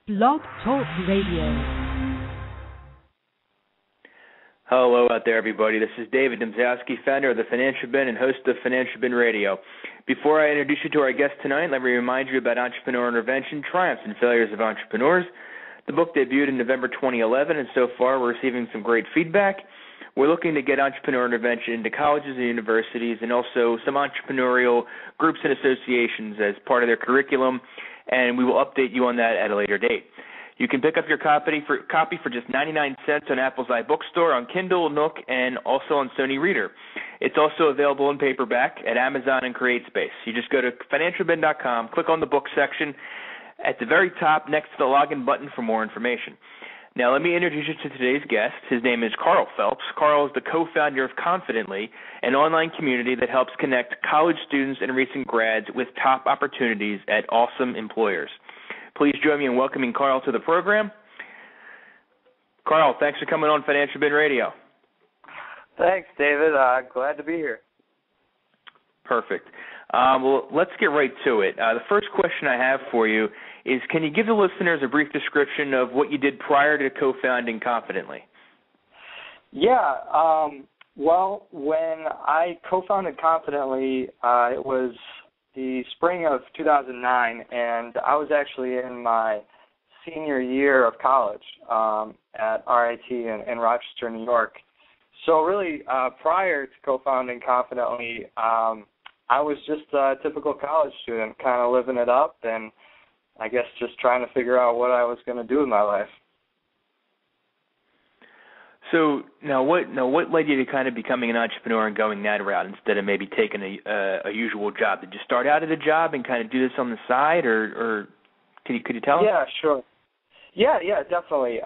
Blog Talk Radio. Hello out there, everybody. This is David Domzalski, founder of the Financial Bin and host of Financial Bin Radio. Before I introduce you to our guest tonight, let me remind you about Entrepreneur Intervention, Triumphs and Failures of Entrepreneurs. The book debuted in November 2011, and so far we're receiving some great feedback. We're looking to get Entrepreneur Intervention into colleges and universities and also some entrepreneurial groups and associations as part of their curriculum, and we will update you on that at a later date. You can pick up your copy for just 99 cents on Apple's iBookstore, on Kindle, Nook, and also on Sony Reader. It's also available in paperback at Amazon and CreateSpace. You just go to financialbin.com, click on the book section at the very top next to the login button for more information. Now, let me introduce you to today's guest. His name is Carl Phelps. Carl is the co-founder of Confidently, an online community that helps connect college students and recent grads with top opportunities at awesome employers. Please join me in welcoming Carl to the program. Carl, thanks for coming on Financial Bin Radio. Thanks, David. Glad to be here. Perfect. Well, let's get right to it. The first question I have for you is, can you give the listeners a brief description of what you did prior to co-founding Confidently? Yeah. Well, when I co-founded Confidently, it was the spring of 2009, and I was actually in my senior year of college at RIT in Rochester, New York. So really, prior to co-founding Confidently, I was just a typical college student, kind of living it up, and I guess just trying to figure out what I was going to do with my life. So now what led you to kind of becoming an entrepreneur and going that route instead of maybe taking a usual job? Did you start out at a job and kind of do this on the side, or could you tell us? Yeah, sure. Yeah, definitely.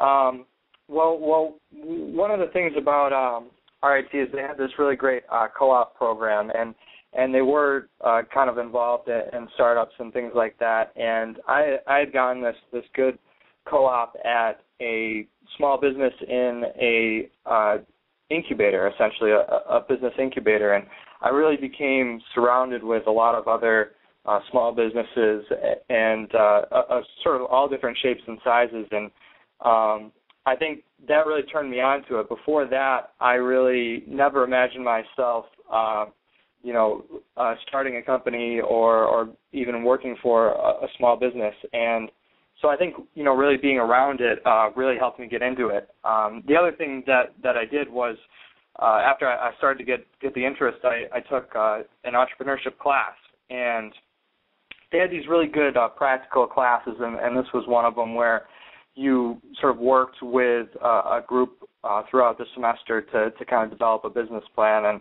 Well, one of the things about RIT is they had this really great co-op program, and they were kind of involved in startups and things like that. And I had gotten this good co-op at a small business in a incubator, essentially a business incubator, and I really became surrounded with a lot of other small businesses and sort of all different shapes and sizes, and I think that really turned me on to it. Before that, I really never imagined myself starting a company or even working for a small business. And so I think, really being around it really helped me get into it. The other thing that I did was after I started to get the interest, I took an entrepreneurship class. And they had these really good practical classes, and this was one of them where you sort of worked with a group throughout the semester to kind of develop a business plan. And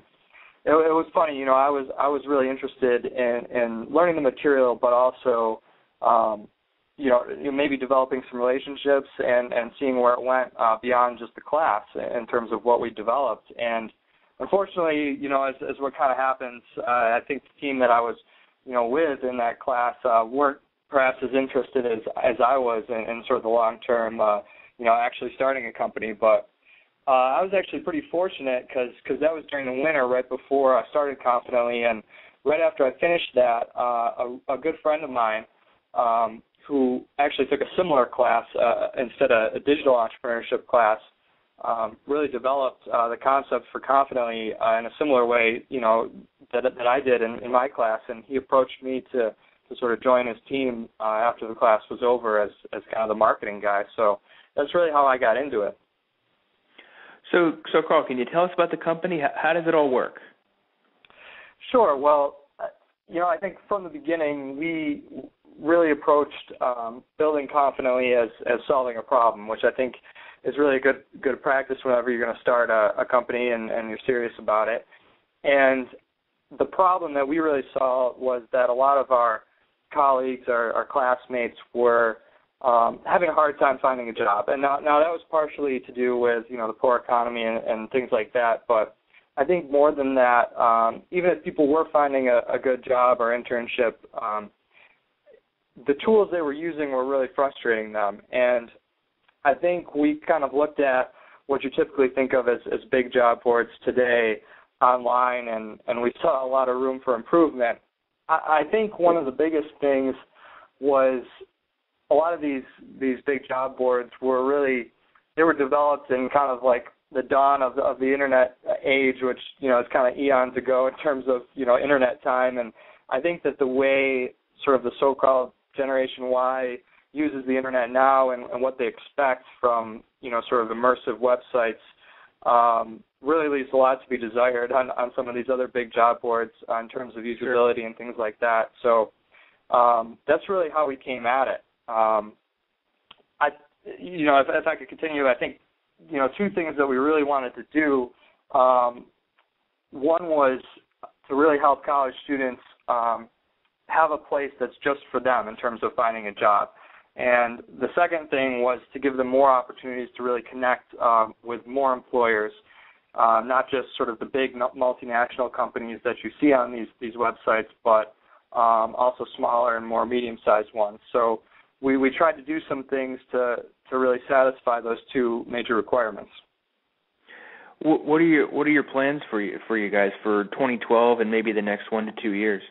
it was funny, I was really interested in learning the material, but also, maybe developing some relationships and seeing where it went beyond just the class in terms of what we developed. And unfortunately, as what kind of happens, I think the team that I was, with in that class weren't perhaps as interested as I was in sort of the long term, actually starting a company. But I was actually pretty fortunate because that was during the winter right before I started Confidently, and right after I finished that, a good friend of mine who actually took a similar class instead of a digital entrepreneurship class really developed the concept for Confidently in a similar way, that I did in my class, and he approached me to sort of join his team after the class was over as kind of the marketing guy. So that's really how I got into it. So Carl, can you tell us about the company? How does it all work? Sure. Well, I think from the beginning we really approached building Confidently as solving a problem, which I think is really a good practice whenever you're going to start a company and you're serious about it. And the problem that we really saw was that a lot of our colleagues, our classmates, were having a hard time finding a job. And now that was partially to do with, the poor economy and things like that. But I think more than that, even if people were finding a good job or internship, the tools they were using were really frustrating them. And I think we kind of looked at what you typically think of as big job boards today online, and we saw a lot of room for improvement. I think one of the biggest things was a lot of these big job boards were developed in kind of like the dawn of the internet age, which, it's kind of eons ago in terms of, internet time. And I think that the way sort of the so-called Generation Y uses the internet now and what they expect from, sort of immersive websites really leaves a lot to be desired on some of these other big job boards in terms of usability Sure. and things like that. So that's really how we came at it. If I could continue, I think, two things that we really wanted to do. One was to really help college students have a place that's just for them in terms of finding a job. And the second thing was to give them more opportunities to really connect with more employers, not just sort of the big multinational companies that you see on these websites, but also smaller and more medium-sized ones. So we tried to do some things to really satisfy those two major requirements. What are your plans for you guys for 2012 and maybe the next 1 to 2 years?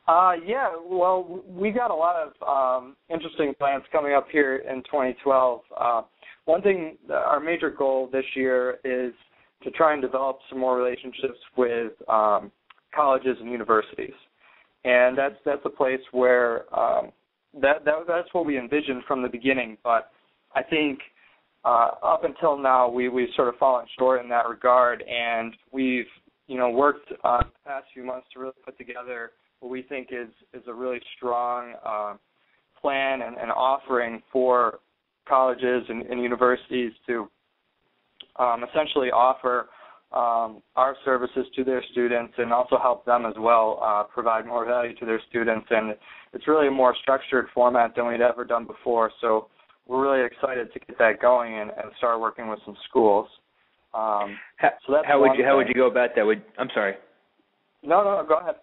Well, we got a lot of interesting plans coming up here in 2012. One thing, our major goal this year is to try and develop some more relationships with colleges and universities, and that's a place where that's what we envisioned from the beginning. But I think up until now we've sort of fallen short in that regard, and we've worked the past few months to really put together what we think is a really strong plan and offering for colleges and universities to essentially offer our services to their students and also help them as well provide more value to their students. And it's really a more structured format than we'd ever done before. So we're really excited to get that going and start working with some schools. So that's how would you go about that? I'm sorry. No, go ahead.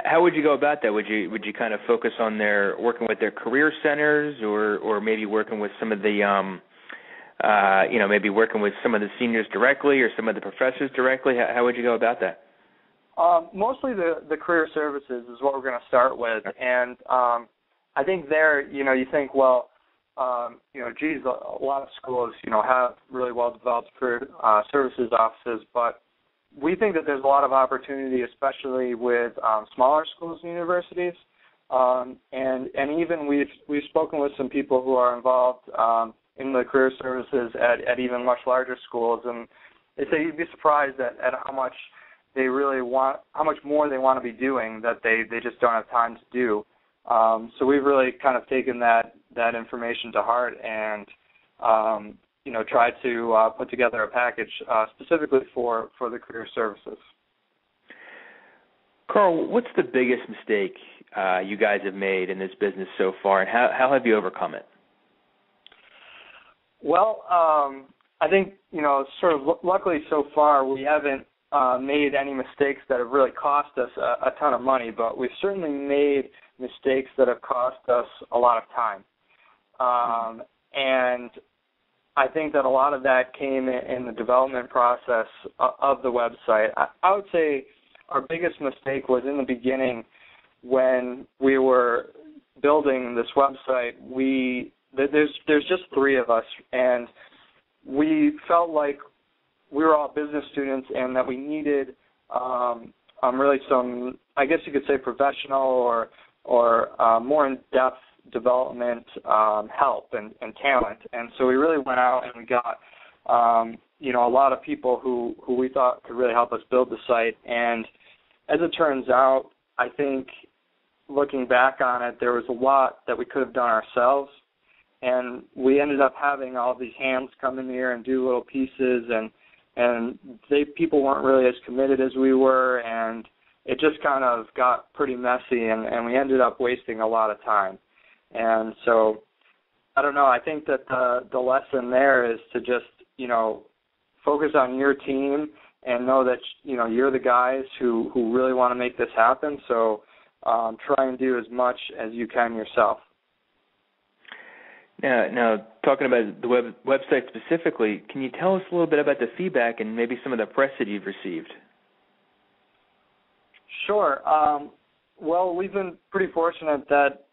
How would you go about that? Would you kind of focus on working with their career centers, or maybe working with some of the maybe working with some of the seniors directly or some of the professors directly? How would you go about that? Mostly the career services is what we're going to start with, and I think there, you think, well, geez, a lot of schools, have really well developed career services offices, but we think that there's a lot of opportunity, especially with smaller schools and universities, and even we've spoken with some people who are involved in the career services at even much larger schools, and they say you'd be surprised at how much they really want, how much more they want to be doing that they just don't have time to do. So we've really kind of taken that information to heart and try to put together a package specifically for the career services. Carl, what's the biggest mistake you guys have made in this business so far, and how have you overcome it? Well, I think, sort of luckily so far we haven't made any mistakes that have really cost us a ton of money, but we've certainly made mistakes that have cost us a lot of time. And I think that a lot of that came in the development process of the website. I would say our biggest mistake was in the beginning when we were building this website. There's just three of us, and we felt like we were all business students and that we needed really some, I guess you could say, professional or more in-depth development help and talent. And so we really went out and we got a lot of people who we thought could really help us build the site. And as it turns out, I think looking back on it, there was a lot that we could have done ourselves, and we ended up having all these hands come in here and do little pieces, and people weren't really as committed as we were, and it just kind of got pretty messy, and we ended up wasting a lot of time. And so, I don't know, I think that the lesson there is to just, focus on your team and know that, you're the guys who really want to make this happen. So try and do as much as you can yourself. Now, talking about the website specifically, can you tell us a little bit about the feedback and maybe some of the press that you've received? Sure. Well, we've been pretty fortunate that,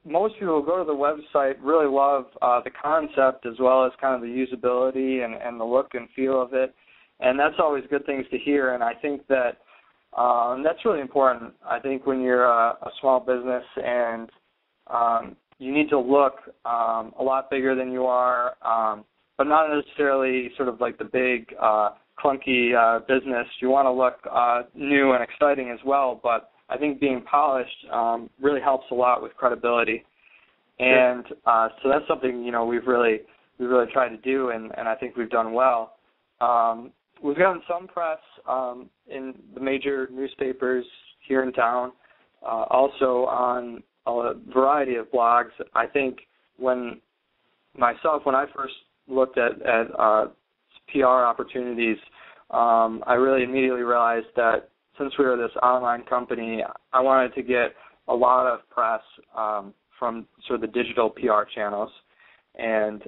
most people who go to the website really love the concept as well as kind of the usability and the look and feel of it, and that's always good things to hear. And I think that that's really important. I think when you're a small business and you need to look a lot bigger than you are, but not necessarily sort of like the big clunky business. You want to look new and exciting as well, but I think being polished really helps a lot with credibility. And so that's something, we've really tried to do, and I think we've done well. We've gotten some press in the major newspapers here in town, also on a variety of blogs. I think when I first looked at PR opportunities, I really immediately realized that since we were this online company, I wanted to get a lot of press from sort of the digital PR channels. And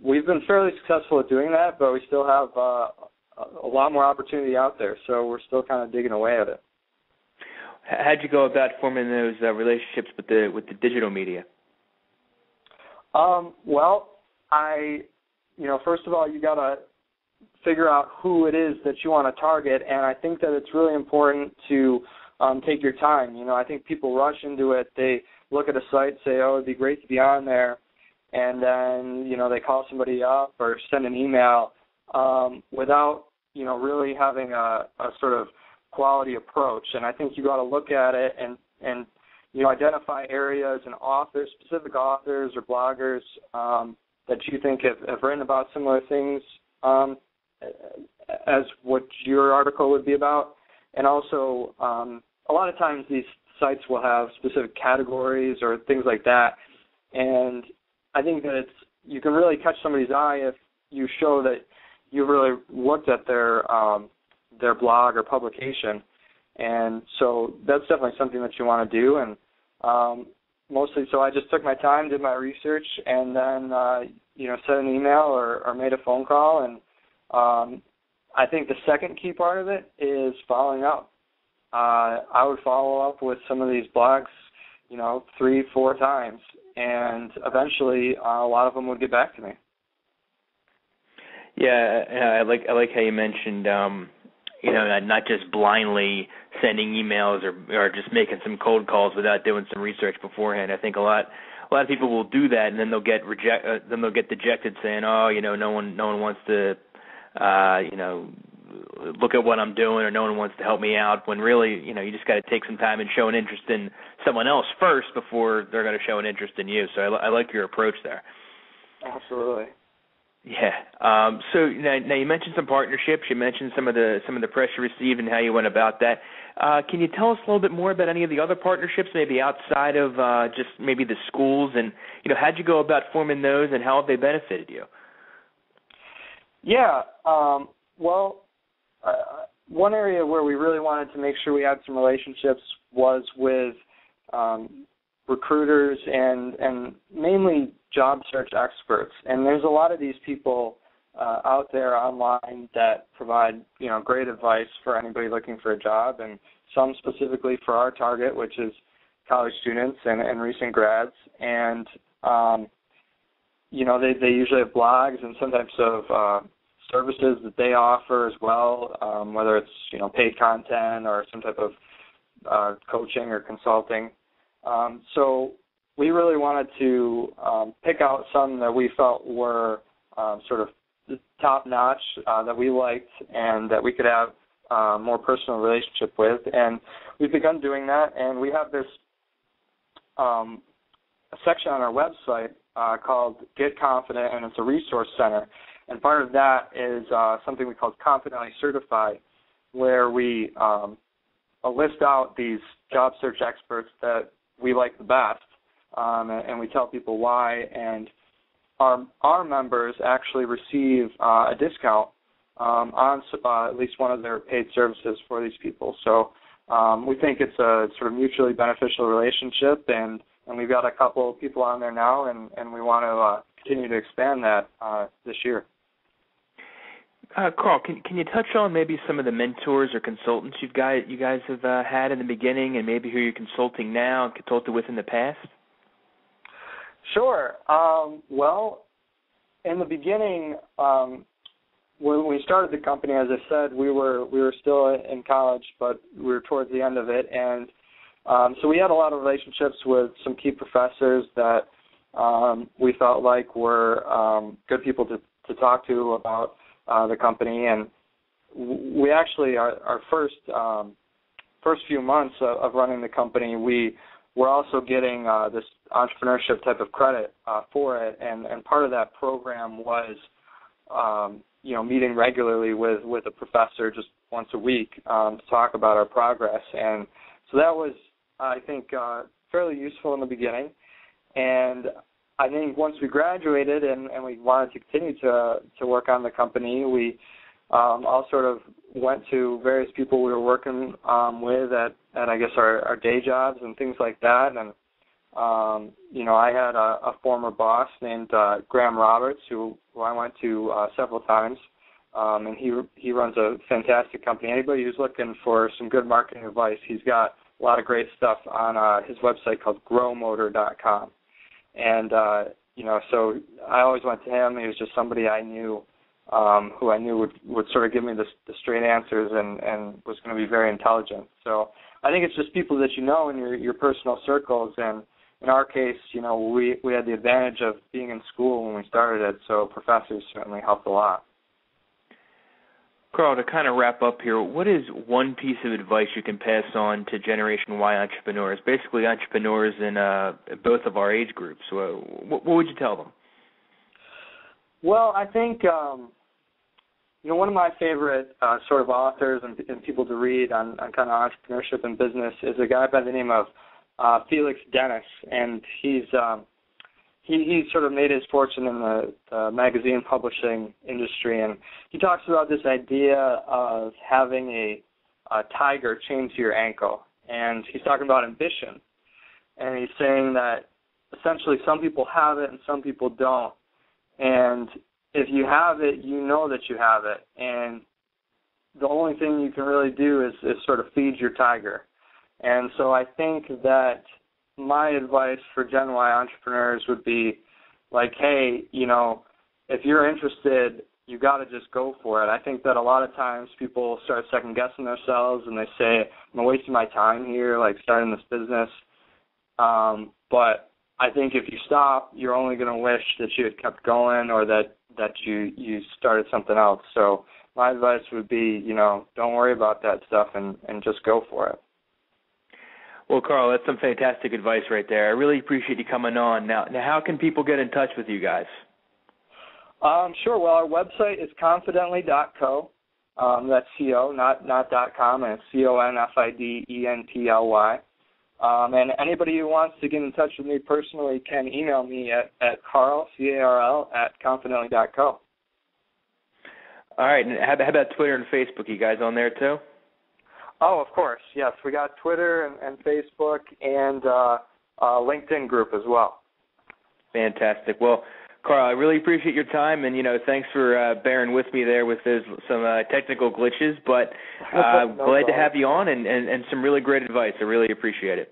we've been fairly successful at doing that, but we still have a lot more opportunity out there, so we're still kind of digging away at it. How'd you go about forming those relationships with the digital media? Well, first of all, you got to figure out who it is that you want to target, and I think that it's really important to take your time. I think people rush into it. They look at a site, say, oh, it'd be great to be on there, and then, they call somebody up or send an email without, really having a sort of quality approach. And I think you got to look at it and identify areas and authors, specific authors or bloggers that you think have written about similar things as what your article would be about. And also, a lot of times these sites will have specific categories or things like that. And I think that you can really catch somebody's eye if you show that you really looked at their blog or publication. And so that's definitely something that you want to do. And mostly, so I just took my time, did my research, and then, sent an email or made a phone call. And I think the second key part of it is following up. I would follow up with some of these blogs, 3-4 times, and eventually a lot of them would get back to me. Yeah, I like how you mentioned, not just blindly sending emails or just making some cold calls without doing some research beforehand. I think a lot of people will do that, and then they'll get dejected, saying, "Oh, no one wants to, look at what I'm doing, or no one wants to help me out." When really, you just got to take some time and show an interest in someone else first before they're going to show an interest in you. So I like your approach there. Absolutely. Yeah. So now you mentioned some partnerships. You mentioned some of the press you received and how you went about that. Can you tell us a little bit more about any of the other partnerships, maybe outside of just maybe the schools, and how'd you go about forming those, and how have they benefited you? Yeah. One area where we really wanted to make sure we had some relationships was with recruiters and mainly job search experts. And there's a lot of these people out there online that provide, great advice for anybody looking for a job, and some specifically for our target, which is college students and recent grads. And, they usually have blogs and some types of services that they offer as well, whether it's, paid content or some type of coaching or consulting. So we really wanted to pick out some that we felt were sort of top-notch, that we liked, and that we could have a more personal relationship with. And we've begun doing that, and we have this section on our website called Get Confident, and it's a resource center. And part of that is something we call Confidently Certified, where we list out these job search experts that we like the best, and we tell people why. And our members actually receive a discount on at least one of their paid services for these people. So we think it's a sort of mutually beneficial relationship, and we've got a couple of people on there now, and we want to continue to expand that this year. Carl, can you touch on maybe some of the mentors or consultants you guys have had in the beginning, and maybe who you're consulting now and consulted with in the past? Sure. Well, in the beginning, when we started the company, as I said, we were still in college, but we were towards the end of it, and so we had a lot of relationships with some key professors that we felt like were good people to talk to about the company. And we actually, our first few months of running the company, we were also getting this entrepreneurship type of credit for it, and part of that program was meeting regularly with a professor just once a week to talk about our progress. And so that was, I think, fairly useful in the beginning. And I think once we graduated and we wanted to continue to work on the company, we all sort of went to various people we were working with at I guess our day jobs and things like that. And I had a former boss named Graham Roberts who I went to several times, and he runs a fantastic company. Anybody who's looking for some good marketing advice, he's got a lot of great stuff on his website called growmotor.com. And so I always went to him. He was just somebody I knew, who I knew would sort of give me the straight answers and was going to be very intelligent. So I think it's just people that you know in your personal circles. And in our case, we had the advantage of being in school when we started it, so professors certainly helped a lot. Carl, to kind of wrap up here, what is one piece of advice you can pass on to Generation Y entrepreneurs, basically entrepreneurs in both of our age groups? What would you tell them? Well, I think one of my favorite sort of authors and people to read on kind of entrepreneurship and business is a guy by the name of Felix Dennis, and he sort of made his fortune in the magazine publishing industry, and he talks about this idea of having a tiger chained to your ankle, and he's talking about ambition, and he's saying that essentially some people have it and some people don't, and if you have it, you know that you have it, and the only thing you can really do is sort of feed your tiger. And so I think that my advice for Gen Y entrepreneurs would be like, hey, if you're interested, you got to just go for it. I think that a lot of times people start second-guessing themselves and they say, I'm wasting my time here, like starting this business. But I think if you stop, you're only going to wish that you had kept going or that you started something else. So my advice would be, don't worry about that stuff and just go for it. Well, Carl, that's some fantastic advice right there. I really appreciate you coming on. Now how can people get in touch with you guys? Sure. Well, our website is confidently.co. That's C-O, not .com, and it's CONFIDENTLY. And anybody who wants to get in touch with me personally can email me at Carl, C-A-R-L, @confidently.co. All right. And how about Twitter and Facebook? You guys on there too? Oh, of course, yes. We got Twitter and Facebook and a LinkedIn group as well. Fantastic. Well, Carl, I really appreciate your time, and, thanks for bearing with me there with some technical glitches, but glad to have you on and some really great advice. I really appreciate it.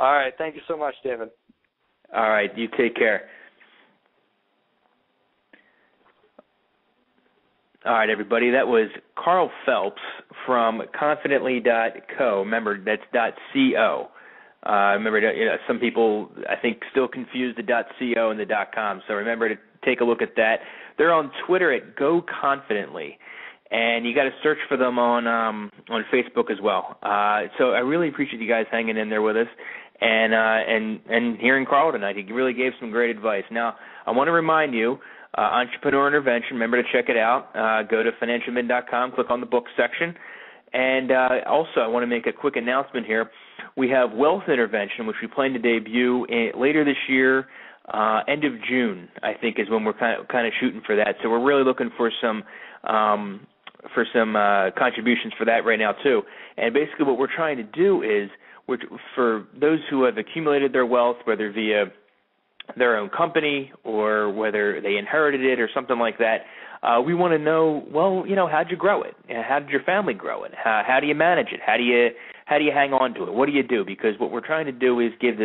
All right. Thank you so much, David. All right. You take care. All right, everybody, that was Carl Phelps from confidently.co. Remember, that's .co. Remember, some people, I think, still confuse the .co and the .com, so remember to take a look at that. They're on Twitter at Go Confidently, and you got to search for them on Facebook as well. So I really appreciate you guys hanging in there with us and hearing Carl tonight. He really gave some great advice. Now, I want to remind you, Entrepreneur Intervention, remember to check it out. Go to financialmin.com, click on the book section. And also, I want to make a quick announcement here. We have Wealth Intervention, which we plan to debut later this year, end of June, I think, is when we're kind of shooting for that. So we're really looking for some contributions for that right now, too. And basically what we're trying to do is, for those who have accumulated their wealth, whether via their own company or whether they inherited it or something like that. We want to know, well, how'd you grow it? How did your family grow it? How do you manage it? How do you hang on to it? What do you do? Because what we're trying to do is give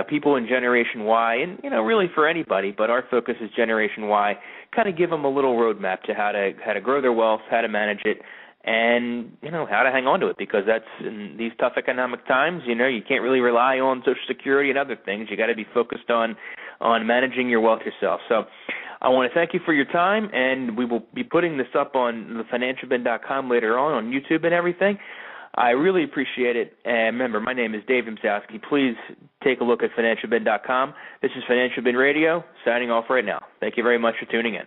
people in Generation Y, and really for anybody, but our focus is Generation Y, kind of give them a little roadmap to how to grow their wealth, how to manage it, and how to hang on to it. Because that's in these tough economic times. You can't really rely on Social Security and other things. You got to be focused on managing your wealth yourself. So I want to thank you for your time, and we will be putting this up on thefinancialbin.com later on YouTube and everything. I really appreciate it. And remember, my name is Dave Domzalski. Please take a look at financialbin.com. This is Financial Bin Radio, signing off right now. Thank you very much for tuning in.